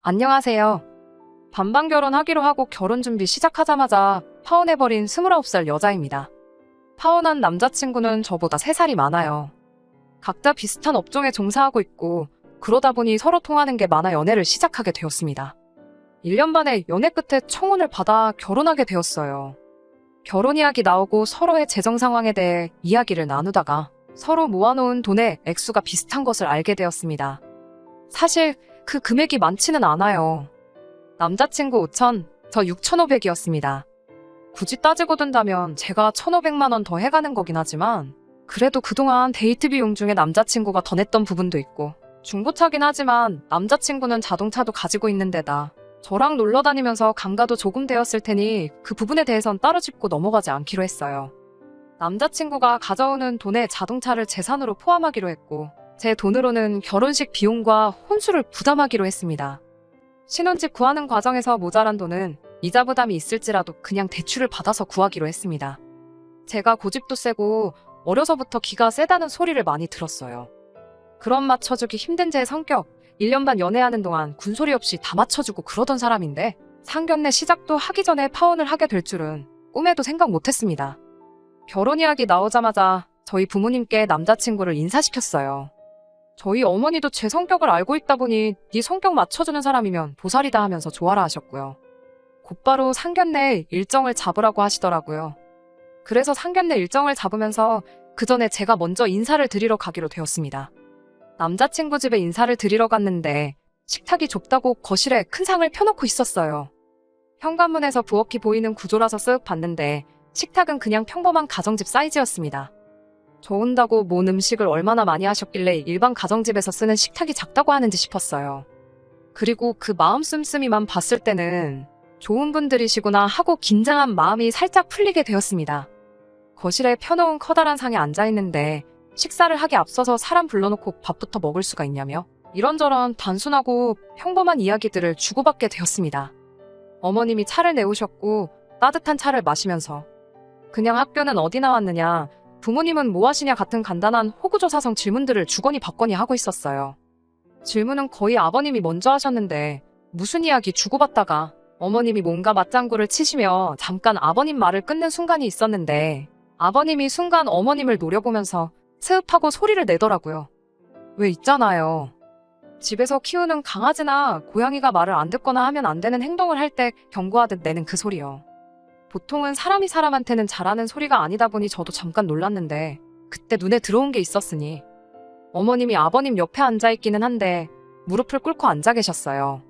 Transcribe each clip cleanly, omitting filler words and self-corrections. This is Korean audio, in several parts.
안녕하세요. 반반 결혼하기로 하고 결혼 준비 시작하자마자 파혼해버린 29살 여자입니다. 파혼한 남자친구는 저보다 3살이 많아요. 각자 비슷한 업종에 종사하고 있고 그러다 보니 서로 통하는 게 많아 연애를 시작하게 되었습니다. 1년 반의 연애 끝에 청혼을 받아 결혼하게 되었어요. 결혼 이야기 나오고 서로의 재정 상황에 대해 이야기를 나누다가 서로 모아놓은 돈의 액수가 비슷한 것을 알게 되었습니다. 사실 그 금액이 많지는 않아요. 남자친구 5천, 저 6,500이었습니다. 굳이 따지고 든다면 제가 1,500만 원 더 해가는 거긴 하지만 그래도 그동안 데이트 비용 중에 남자친구가 더 냈던 부분도 있고 중고차긴 하지만 남자친구는 자동차도 가지고 있는 데다 저랑 놀러 다니면서 감가도 조금 되었을 테니 그 부분에 대해선 따로 짚고 넘어가지 않기로 했어요. 남자친구가 가져오는 돈에 자동차를 재산으로 포함하기로 했고 제 돈으로는 결혼식 비용과 혼수를 부담하기로 했습니다. 신혼집 구하는 과정에서 모자란 돈은 이자 부담이 있을지라도 그냥 대출을 받아서 구하기로 했습니다. 제가 고집도 세고 어려서부터 기가 세다는 소리를 많이 들었어요. 그런 맞춰주기 힘든 제 성격, 1년 반 연애하는 동안 군소리 없이 다 맞춰주고 그러던 사람인데 상견례 시작도 하기 전에 파혼을 하게 될 줄은 꿈에도 생각 못했습니다. 결혼 이야기 나오자마자 저희 부모님께 남자친구를 인사시켰어요. 저희 어머니도 제 성격을 알고 있다 보니 네 성격 맞춰주는 사람이면 보살이다 하면서 좋아라 하셨고요. 곧바로 상견례 일정을 잡으라고 하시더라고요. 그래서 상견례 일정을 잡으면서 그 전에 제가 먼저 인사를 드리러 가기로 되었습니다. 남자친구 집에 인사를 드리러 갔는데 식탁이 좁다고 거실에 큰 상을 펴놓고 있었어요. 현관문에서 부엌이 보이는 구조라서 쓱 봤는데 식탁은 그냥 평범한 가정집 사이즈였습니다. 저 온다고 뭔 음식을 얼마나 많이 하셨길래 일반 가정집에서 쓰는 식탁이 작다고 하는지 싶었어요. 그리고 그 마음 씀씀이만 봤을 때는 좋은 분들이시구나 하고 긴장한 마음이 살짝 풀리게 되었습니다. 거실에 펴놓은 커다란 상에 앉아있는데 식사를 하기 앞서서 사람 불러놓고 밥부터 먹을 수가 있냐며 이런저런 단순하고 평범한 이야기들을 주고받게 되었습니다. 어머님이 차를 내오셨고 따뜻한 차를 마시면서 그냥 학교는 어디 나왔느냐, 부모님은 뭐 하시냐 같은 간단한 호구조사성 질문들을 주거니 받거니 하고 있었어요. 질문은 거의 아버님이 먼저 하셨는데 무슨 이야기 주고받다가 어머님이 뭔가 맞장구를 치시며 잠깐 아버님 말을 끊는 순간이 있었는데 아버님이 순간 어머님을 노려보면서 스흡하고 소리를 내더라고요. 왜 있잖아요. 집에서 키우는 강아지나 고양이가 말을 안 듣거나 하면 안 되는 행동을 할 때 경고하듯 내는 그 소리요. 보통은 사람이 사람한테는 잘하는 소리가 아니다 보니 저도 잠깐 놀랐는데 그때 눈에 들어온 게 있었으니 어머님이 아버님 옆에 앉아있기는 한데 무릎을 꿇고 앉아 계셨어요.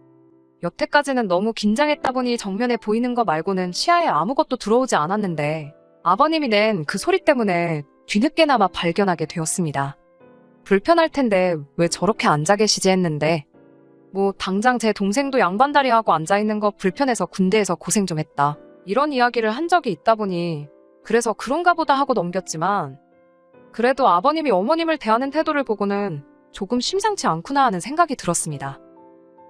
여태까지는 너무 긴장했다 보니 정면에 보이는 거 말고는 시야에 아무것도 들어오지 않았는데 아버님이 낸 그 소리 때문에 뒤늦게나마 발견하게 되었습니다. 불편할 텐데 왜 저렇게 앉아 계시지 했는데 뭐 당장 제 동생도 양반다리하고 앉아있는 거 불편해서 군대에서 고생 좀 했다. 이런 이야기를 한 적이 있다 보니 그래서 그런가 보다 하고 넘겼지만 그래도 아버님이 어머님을 대하는 태도를 보고는 조금 심상치 않구나 하는 생각이 들었습니다.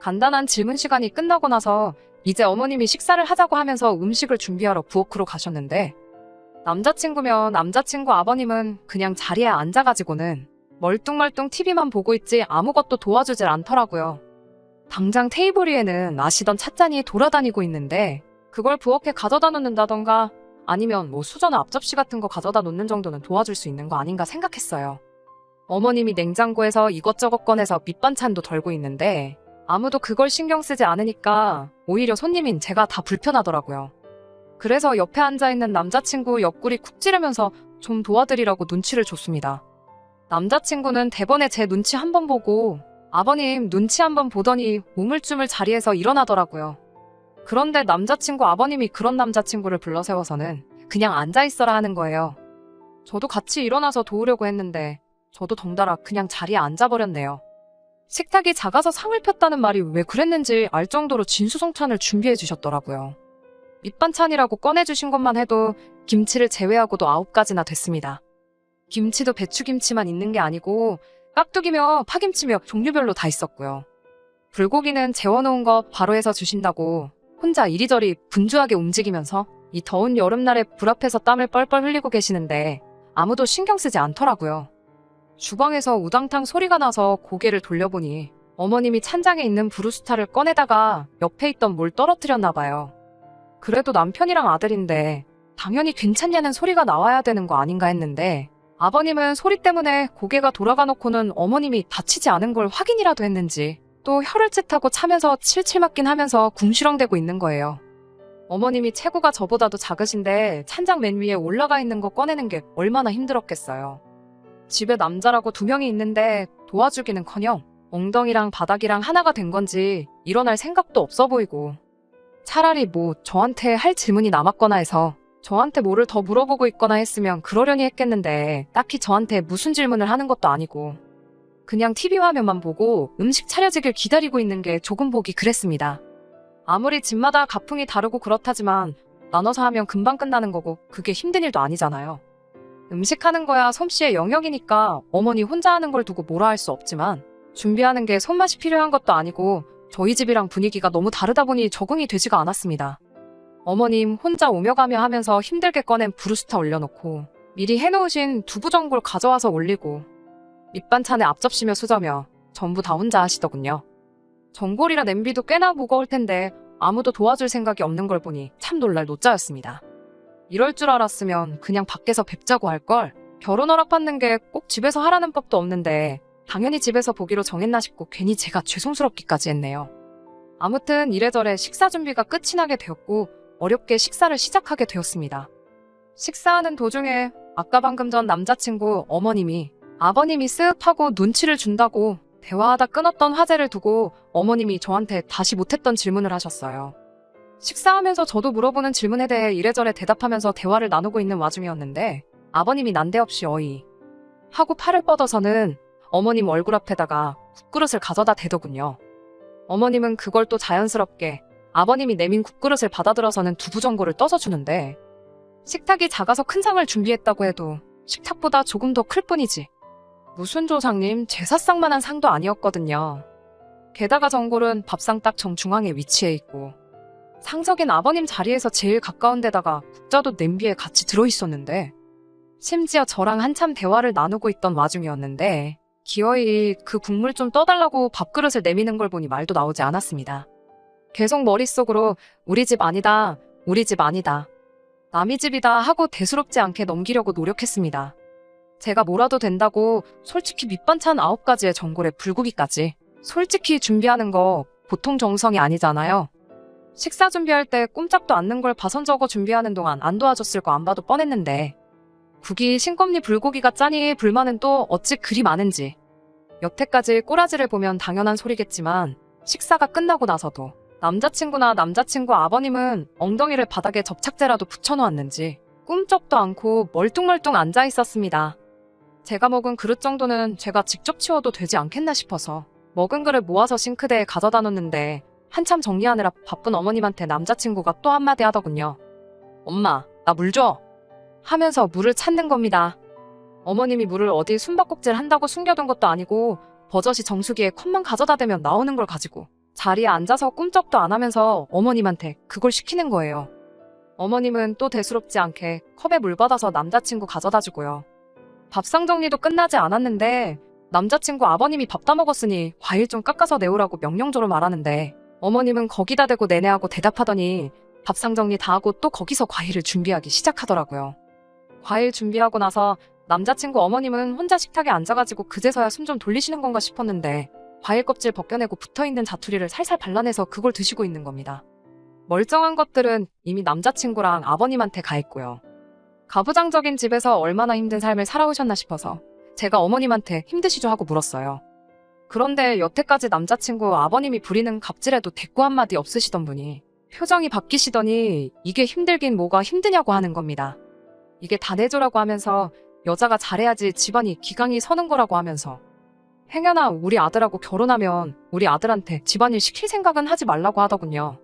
간단한 질문 시간이 끝나고 나서 이제 어머님이 식사를 하자고 하면서 음식을 준비하러 부엌으로 가셨는데 남자친구면 남자친구 아버님은 그냥 자리에 앉아가지고는 멀뚱멀뚱 TV만 보고 있지 아무것도 도와주질 않더라고요. 당장 테이블 위에는 아시던 찻잔이 돌아다니고 있는데 그걸 부엌에 가져다 놓는다던가 아니면 뭐 수저나 앞접시 같은 거 가져다 놓는 정도는 도와줄 수 있는 거 아닌가 생각했어요. 어머님이 냉장고에서 이것저것 꺼내서 밑반찬도 덜고 있는데 아무도 그걸 신경 쓰지 않으니까 오히려 손님인 제가 다 불편하더라고요. 그래서 옆에 앉아있는 남자친구 옆구리 쿡 찌르면서 좀 도와드리라고 눈치를 줬습니다. 남자친구는 대번에 제 눈치 한번 보고 아버님 눈치 한번 보더니 우물쭈물 자리에서 일어나더라고요. 그런데 남자친구 아버님이 그런 남자친구를 불러세워서는 그냥 앉아있어라 하는 거예요. 저도 같이 일어나서 도우려고 했는데 저도 덩달아 그냥 자리에 앉아버렸네요. 식탁이 작아서 상을 폈다는 말이 왜 그랬는지 알 정도로 진수성찬을 준비해 주셨더라고요. 밑반찬이라고 꺼내주신 것만 해도 김치를 제외하고도 9가지나 됐습니다. 김치도 배추김치만 있는 게 아니고 깍두기며 파김치며 종류별로 다 있었고요. 불고기는 재워놓은 거 바로 해서 주신다고 혼자 이리저리 분주하게 움직이면서 이 더운 여름날에 불 앞에서 땀을 뻘뻘 흘리고 계시는데 아무도 신경 쓰지 않더라고요. 주방에서 우당탕 소리가 나서 고개를 돌려보니 어머님이 찬장에 있는 브루스타를 꺼내다가 옆에 있던 뭘 떨어뜨렸나 봐요. 그래도 남편이랑 아들인데 당연히 괜찮냐는 소리가 나와야 되는 거 아닌가 했는데 아버님은 소리 때문에 고개가 돌아가 놓고는 어머님이 다치지 않은 걸 확인이라도 했는지 또 혀를 찢하고 차면서 칠칠 맞긴 하면서 궁시렁대고 있는 거예요. 어머님이 체구가 저보다도 작으신데 찬장 맨 위에 올라가 있는 거 꺼내는 게 얼마나 힘들었겠어요. 집에 남자라고 2명이 있는데 도와주기는커녕 엉덩이랑 바닥이랑 하나가 된 건지 일어날 생각도 없어 보이고 차라리 뭐 저한테 할 질문이 남았거나 해서 저한테 뭐를 더 물어보고 있거나 했으면 그러려니 했겠는데 딱히 저한테 무슨 질문을 하는 것도 아니고 그냥 TV 화면만 보고 음식 차려지길 기다리고 있는 게 조금 보기 그랬습니다. 아무리 집마다 가풍이 다르고 그렇다지만 나눠서 하면 금방 끝나는 거고 그게 힘든 일도 아니잖아요. 음식하는 거야 솜씨의 영역이니까 어머니 혼자 하는 걸 두고 뭐라 할 수 없지만 준비하는 게 손맛이 필요한 것도 아니고 저희 집이랑 분위기가 너무 다르다 보니 적응이 되지가 않았습니다. 어머님 혼자 오며 가며 하면서 힘들게 꺼낸 브루스타 올려놓고 미리 해놓으신 두부전골 가져와서 올리고 밑반찬에 앞접시며 수저며 전부 다 혼자 하시더군요. 전골이라 냄비도 꽤나 무거울 텐데 아무도 도와줄 생각이 없는 걸 보니 참 놀랄 노짜였습니다. 이럴 줄 알았으면 그냥 밖에서 뵙자고 할 걸. 결혼 허락받는 게 꼭 집에서 하라는 법도 없는데 당연히 집에서 보기로 정했나 싶고 괜히 제가 죄송스럽기까지 했네요. 아무튼 이래저래 식사 준비가 끝이 나게 되었고 어렵게 식사를 시작하게 되었습니다. 식사하는 도중에 아까 방금 전 남자친구 어머님이 아버님이 쓱 하고 눈치를 준다고 대화하다 끊었던 화제를 두고 어머님이 저한테 다시 못했던 질문을 하셨어요. 식사하면서 저도 물어보는 질문에 대해 이래저래 대답하면서 대화를 나누고 있는 와중이었는데 아버님이 난데없이 어이 하고 팔을 뻗어서는 어머님 얼굴 앞에다가 국그릇을 가져다 대더군요. 어머님은 그걸 또 자연스럽게 아버님이 내민 국그릇을 받아들어서는 두부전골을 떠서 주는데 식탁이 작아서 큰 상을 준비했다고 해도 식탁보다 조금 더 클 뿐이지 무슨 조상님 제사상만한 상도 아니었거든요. 게다가 전골은 밥상 딱 정중앙에 위치해 있고 상석인 아버님 자리에서 제일 가까운 데다가 국자도 냄비에 같이 들어있었는데 심지어 저랑 한참 대화를 나누고 있던 와중이었는데 기어이 그 국물 좀 떠달라고 밥그릇을 내미는 걸 보니 말도 나오지 않았습니다. 계속 머릿속으로 우리 집 아니다, 우리 집 아니다, 남의 집이다 하고 대수롭지 않게 넘기려고 노력했습니다. 제가 뭐라도 된다고 솔직히 밑반찬 9가지에 전골에 불고기까지 솔직히 준비하는 거 보통 정성이 아니잖아요. 식사 준비할 때 꼼짝도 않는 걸 봐선 저거 준비하는 동안 안 도와줬을 거 안 봐도 뻔했는데 국이 싱겁니 불고기가 짜니 불만은 또 어찌 그리 많은지 여태까지 꼬라지를 보면 당연한 소리겠지만 식사가 끝나고 나서도 남자친구나 남자친구 아버님은 엉덩이를 바닥에 접착제라도 붙여놓았는지 꿈쩍도 않고 멀뚱멀뚱 앉아 있었습니다. 제가 먹은 그릇 정도는 제가 직접 치워도 되지 않겠나 싶어서 먹은 그릇 모아서 싱크대에 가져다 놓는데 한참 정리하느라 바쁜 어머님한테 남자친구가 또 한마디 하더군요. 엄마, 나 물 줘. 하면서 물을 찾는 겁니다. 어머님이 물을 어디 숨바꼭질 한다고 숨겨둔 것도 아니고 버젓이 정수기에 컵만 가져다 대면 나오는 걸 가지고 자리에 앉아서 꿈쩍도 안 하면서 어머님한테 그걸 시키는 거예요. 어머님은 또 대수롭지 않게 컵에 물 받아서 남자친구 가져다 주고요. 밥상 정리도 끝나지 않았는데 남자친구 아버님이 밥 다 먹었으니 과일 좀 깎아서 내오라고 명령조로 말하는데 어머님은 거기다 대고 내내하고 대답하더니 밥상 정리 다 하고 또 거기서 과일을 준비하기 시작하더라고요. 과일 준비하고 나서 남자친구 어머님은 혼자 식탁에 앉아가지고 그제서야 숨 좀 돌리시는 건가 싶었는데 과일 껍질 벗겨내고 붙어있는 자투리를 살살 발라내서 그걸 드시고 있는 겁니다. 멀쩡한 것들은 이미 남자친구랑 아버님한테 가 있고요. 가부장적인 집에서 얼마나 힘든 삶을 살아오셨나 싶어서 제가 어머님한테 힘드시죠 하고 물었어요. 그런데 여태까지 남자친구 아버님이 부리는 갑질에도 대꾸 한마디 없으시던 분이 표정이 바뀌시더니 이게 힘들긴 뭐가 힘드냐고 하는 겁니다. 이게 다 내조라고 하면서 여자가 잘해야지 집안이 기강이 서는 거라고 하면서 행여나 우리 아들하고 결혼하면 우리 아들한테 집안일 시킬 생각은 하지 말라고 하더군요.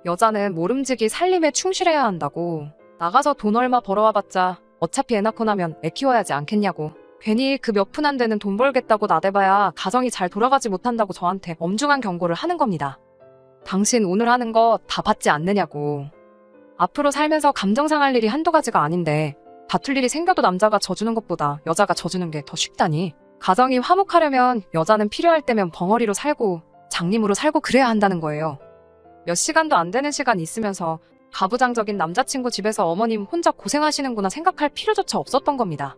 여자는 모름지기 살림에 충실해야 한다고 나가서 돈 얼마 벌어와봤자 어차피 애 낳고 나면 애 키워야지 않겠냐고 괜히 그 몇 푼 안 되는 돈 벌겠다고 나대봐야 가정이 잘 돌아가지 못한다고 저한테 엄중한 경고를 하는 겁니다. 당신 오늘 하는 거 다 받지 않느냐고. 앞으로 살면서 감정 상할 일이 한두 가지가 아닌데 다툴 일이 생겨도 남자가 져주는 것보다 여자가 져주는 게 더 쉽다니 가정이 화목하려면 여자는 필요할 때면 벙어리로 살고 장님으로 살고 그래야 한다는 거예요. 몇 시간도 안 되는 시간 있으면서 가부장적인 남자친구 집에서 어머님 혼자 고생하시는구나 생각할 필요조차 없었던 겁니다.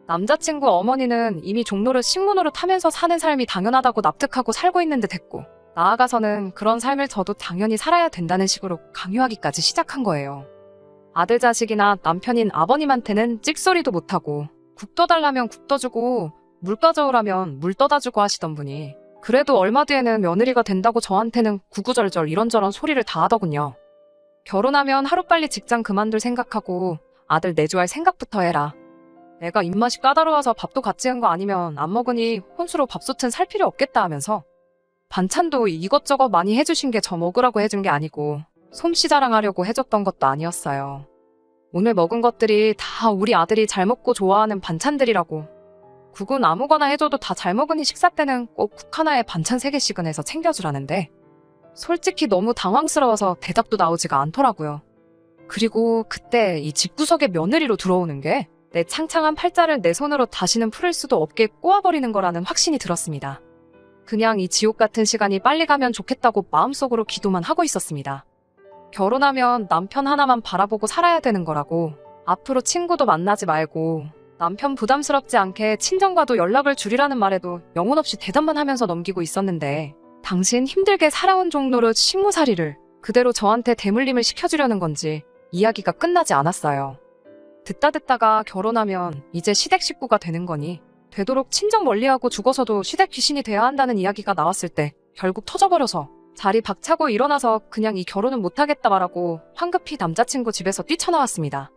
남자친구 어머니는 이미 종로를 식모노릇 하면서 사는 삶이 당연하다고 납득하고 살고 있는 듯 했고, 나아가서는 그런 삶을 저도 당연히 살아야 된다는 식으로 강요하기까지 시작한 거예요. 아들 자식이나 남편인 아버님한테는 찍소리도 못하고 국 떠달라면 국 떠주고 물 떠줘오라면 물 떠다 주고 하시던 분이 그래도 얼마 뒤에는 며느리가 된다고 저한테는 구구절절 이런저런 소리를 다 하더군요. 결혼하면 하루빨리 직장 그만둘 생각하고 아들 내조할 생각부터 해라. 내가 입맛이 까다로워서 밥도 같이 한 거 아니면 안 먹으니 혼수로 밥솥은 살 필요 없겠다 하면서 반찬도 이것저것 많이 해주신 게 저 먹으라고 해준 게 아니고 솜씨 자랑하려고 해줬던 것도 아니었어요. 오늘 먹은 것들이 다 우리 아들이 잘 먹고 좋아하는 반찬들이라고. 국은 아무거나 해줘도 다 잘 먹으니 식사 때는 꼭 국 하나에 반찬 3개씩은 해서 챙겨주라는데 솔직히 너무 당황스러워서 대답도 나오지가 않더라고요. 그리고 그때 이 집구석에 며느리로 들어오는 게 내 창창한 팔자를 내 손으로 다시는 풀을 수도 없게 꼬아버리는 거라는 확신이 들었습니다. 그냥 이 지옥 같은 시간이 빨리 가면 좋겠다고 마음속으로 기도만 하고 있었습니다. 결혼하면 남편 하나만 바라보고 살아야 되는 거라고, 앞으로 친구도 만나지 말고 남편 부담스럽지 않게 친정과도 연락을 줄이라는 말에도 영혼 없이 대답만 하면서 넘기고 있었는데, 당신 힘들게 살아온 종로로 식모살이를 그대로 저한테 대물림을 시켜주려는 건지 이야기가 끝나지 않았어요. 듣다가 결혼하면 이제 시댁 식구가 되는 거니 되도록 친정 멀리하고 죽어서도 시댁 귀신이 돼야 한다는 이야기가 나왔을 때 결국 터져버려서 자리 박차고 일어나서 그냥 이 결혼은 못하겠다 말하고 황급히 남자친구 집에서 뛰쳐나왔습니다.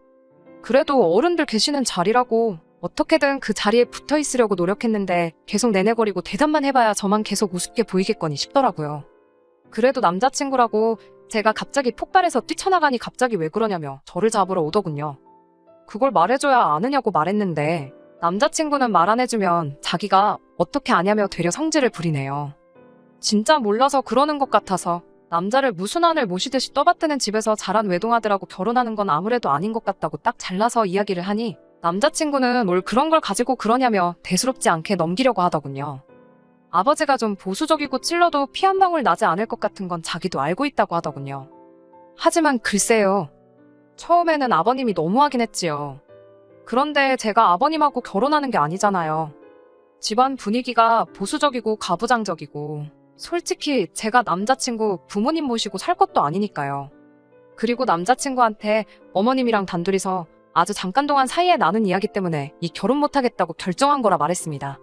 그래도 어른들 계시는 자리라고 어떻게든 그 자리에 붙어있으려고 노력했는데 계속 내내거리고 대답만 해봐야 저만 계속 우습게 보이겠거니 싶더라고요. 그래도 남자친구라고 제가 갑자기 폭발해서 뛰쳐나가니 갑자기 왜 그러냐며 저를 잡으러 오더군요. 그걸 말해줘야 아느냐고 말했는데 남자친구는 말 안 해주면 자기가 어떻게 아냐며 되려 성질을 부리네요. 진짜 몰라서 그러는 것 같아서 남자를 무슨 안을 모시듯이 떠받드는 집에서 자란 외동아들하고 결혼하는 건 아무래도 아닌 것 같다고 딱 잘라서 이야기를 하니 남자친구는 뭘 그런 걸 가지고 그러냐며 대수롭지 않게 넘기려고 하더군요. 아버지가 좀 보수적이고 찔러도 피 한 방울 나지 않을 것 같은 건 자기도 알고 있다고 하더군요. 하지만 글쎄요. 처음에는 아버님이 너무하긴 했지요. 그런데 제가 아버님하고 결혼하는 게 아니잖아요. 집안 분위기가 보수적이고 가부장적이고 솔직히 제가 남자친구 부모님 모시고 살 것도 아니니까요. 그리고 남자친구한테 어머님이랑 단둘이서 아주 잠깐 동안 사이에 나눈 이야기 때문에 이 결혼 못하겠다고 결정한 거라 말했습니다.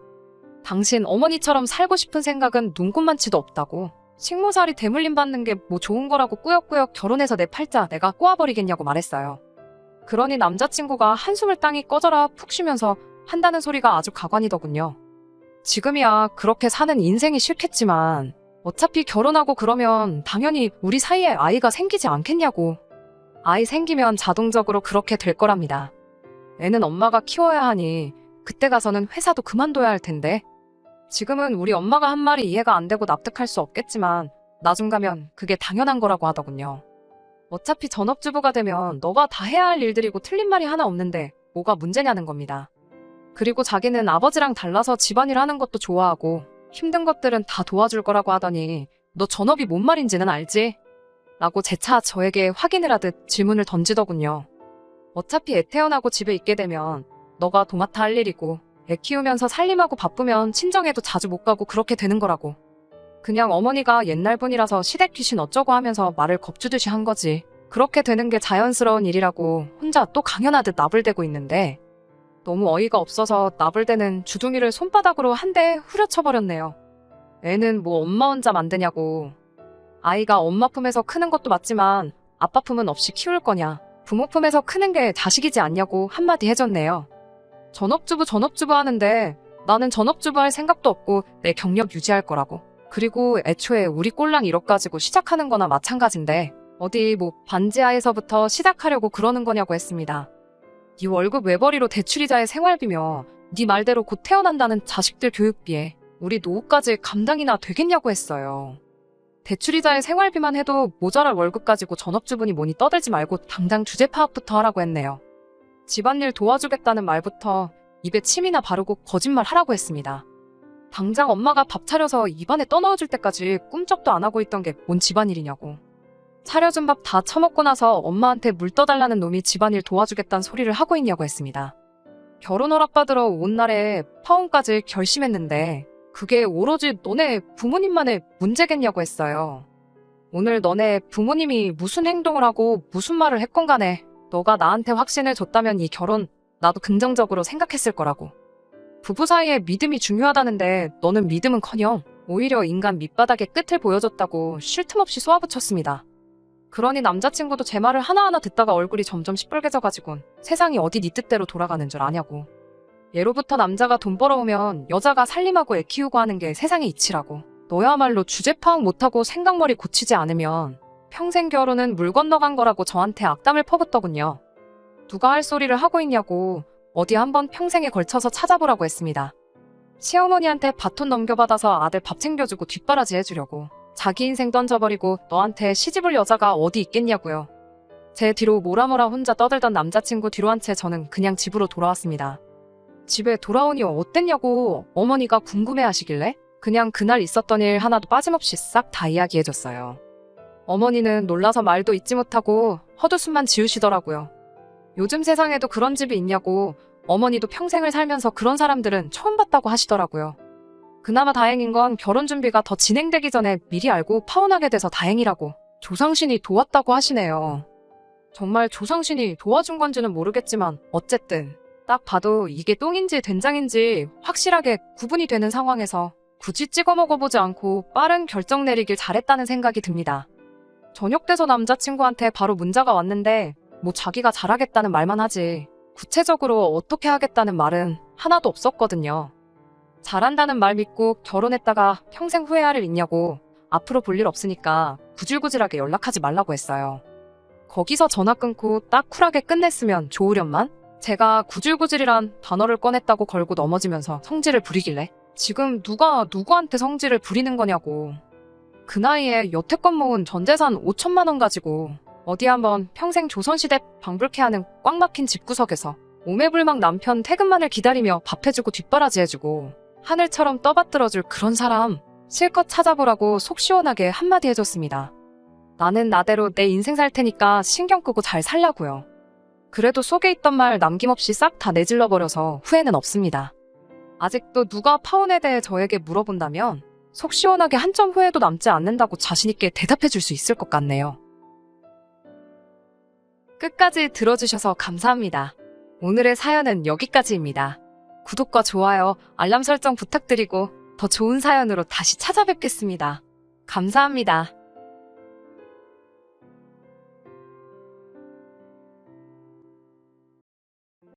당신 어머니처럼 살고 싶은 생각은 눈꼽만치도 없다고. 식모살이 대물림 받는 게 뭐 좋은 거라고 꾸역꾸역 결혼해서 내 팔자 내가 꼬아버리겠냐고 말했어요. 그러니 남자친구가 한숨을 땅이 꺼져라 푹 쉬면서 한다는 소리가 아주 가관이더군요. 지금이야 그렇게 사는 인생이 싫겠지만 어차피 결혼하고 그러면 당연히 우리 사이에 아이가 생기지 않겠냐고. 아이 생기면 자동적으로 그렇게 될 거랍니다. 애는 엄마가 키워야 하니 그때 가서는 회사도 그만둬야 할 텐데. 지금은 우리 엄마가 한 말이 이해가 안 되고 납득할 수 없겠지만 나중 가면 그게 당연한 거라고 하더군요. 어차피 전업주부가 되면 너가 다 해야 할 일들이고 틀린 말이 하나 없는데 뭐가 문제냐는 겁니다. 그리고 자기는 아버지랑 달라서 집안일 하는 것도 좋아하고 힘든 것들은 다 도와줄 거라고 하더니 너 전업이 뭔 말인지는 알지? 라고 재차 저에게 확인을 하듯 질문을 던지더군요. 어차피 애 태어나고 집에 있게 되면 너가 도맡아 할 일이고 애 키우면서 살림하고 바쁘면 친정에도 자주 못 가고 그렇게 되는 거라고. 그냥 어머니가 옛날 분이라서 시댁 귀신 어쩌고 하면서 말을 겁주듯이 한 거지. 그렇게 되는 게 자연스러운 일이라고 혼자 또 강연하듯 나불대고 있는데 너무 어이가 없어서 나불대는 주둥이를 손바닥으로 한 대 후려쳐버렸네요. 애는 뭐 엄마 혼자 만드냐고. 아이가 엄마 품에서 크는 것도 맞지만 아빠 품은 없이 키울 거냐. 부모 품에서 크는 게 자식이지 않냐고 한마디 해줬네요. 전업주부 하는데 나는 전업주부 할 생각도 없고 내 경력 유지할 거라고. 그리고 애초에 우리 꼴랑 1억 가지고 시작하는 거나 마찬가지인데 어디 뭐 반지하에서부터 시작하려고 그러는 거냐고 했습니다. 네 월급 외벌이로 대출이자의 생활비며 네 말대로 곧 태어난다는 자식들 교육비에 우리 노후까지 감당이나 되겠냐고 했어요. 대출이자의 생활비만 해도 모자랄 월급 가지고 전업주부니 뭐니 떠들지 말고 당장 주제 파악부터 하라고 했네요. 집안일 도와주겠다는 말부터 입에 침이나 바르고 거짓말하라고 했습니다. 당장 엄마가 밥 차려서 입안에 떠넣어줄 때까지 꿈쩍도 안 하고 있던 게 뭔 집안일이냐고. 차려준 밥 다 처먹고 나서 엄마한테 물 떠달라는 놈이 집안일 도와주겠다는 소리를 하고 있냐고 했습니다. 결혼 허락받으러 온 날에 파혼까지 결심했는데 그게 오로지 너네 부모님만의 문제겠냐고 했어요. 오늘 너네 부모님이 무슨 행동을 하고 무슨 말을 했건 간에 너가 나한테 확신을 줬다면 이 결혼 나도 긍정적으로 생각했을 거라고. 부부 사이에 믿음이 중요하다는데 너는 믿음은커녕 오히려 인간 밑바닥의 끝을 보여줬다고 쉴 틈 없이 쏘아붙였습니다. 그러니 남자친구도 제 말을 하나하나 듣다가 얼굴이 점점 시뻘개져가지고 세상이 어디 네 뜻대로 돌아가는 줄 아냐고. 예로부터 남자가 돈 벌어오면 여자가 살림하고 애 키우고 하는 게 세상의 이치라고. 너야말로 주제 파악 못하고 생각머리 고치지 않으면 평생 결혼은 물 건너간 거라고 저한테 악담을 퍼붓더군요. 누가 할 소리를 하고 있냐고 어디 한번 평생에 걸쳐서 찾아보라고 했습니다. 시어머니한테 바톤 넘겨받아서 아들 밥 챙겨주고 뒷바라지 해주려고. 자기 인생 던져버리고 너한테 시집올 여자가 어디 있겠냐고요. 제 뒤로 뭐라뭐라 혼자 떠들던 남자친구 뒤로 한 채 저는 그냥 집으로 돌아왔습니다. 집에 돌아오니 어땠냐고 어머니가 궁금해하시길래 그냥 그날 있었던 일 하나도 빠짐없이 싹 다 이야기해줬어요. 어머니는 놀라서 말도 잇지 못하고 헛웃음만 지으시더라고요. 요즘 세상에도 그런 집이 있냐고 어머니도 평생을 살면서 그런 사람들은 처음 봤다고 하시더라고요. 그나마 다행인 건 결혼 준비가 더 진행되기 전에 미리 알고 파혼하게 돼서 다행이라고 조상신이 도왔다고 하시네요. 정말 조상신이 도와준 건지는 모르겠지만 어쨌든 딱 봐도 이게 똥인지 된장인지 확실하게 구분이 되는 상황에서 굳이 찍어 먹어보지 않고 빠른 결정 내리길 잘했다는 생각이 듭니다. 저녁 돼서 남자친구한테 바로 문자가 왔는데 뭐 자기가 잘하겠다는 말만 하지 구체적으로 어떻게 하겠다는 말은 하나도 없었거든요. 잘한다는 말 믿고 결혼했다가 평생 후회할 일 있냐고 앞으로 볼 일 없으니까 구질구질하게 연락하지 말라고 했어요. 거기서 전화 끊고 딱 쿨하게 끝냈으면 좋으련만 제가 구질구질이란 단어를 꺼냈다고 걸고 넘어지면서 성질을 부리길래 지금 누가 누구한테 성질을 부리는 거냐고. 그 나이에 여태껏 모은 전재산 5천만 원 가지고 어디 한번 평생 조선시대 방불케 하는 꽉 막힌 집구석에서 오매불망 남편 퇴근만을 기다리며 밥 해주고 뒷바라지 해주고 하늘처럼 떠받들어줄 그런 사람 실컷 찾아보라고 속 시원하게 한마디 해줬습니다. 나는 나대로 내 인생 살 테니까 신경 끄고 잘 살라고요. 그래도 속에 있던 말 남김없이 싹 다 내질러버려서 후회는 없습니다. 아직도 누가 파혼에 대해 저에게 물어본다면 속 시원하게 한 점 후회도 남지 않는다고 자신있게 대답해줄 수 있을 것 같네요. 끝까지 들어주셔서 감사합니다. 오늘의 사연은 여기까지입니다. 구독과 좋아요, 알람 설정 부탁드리고 더 좋은 사연으로 다시 찾아뵙겠습니다. 감사합니다.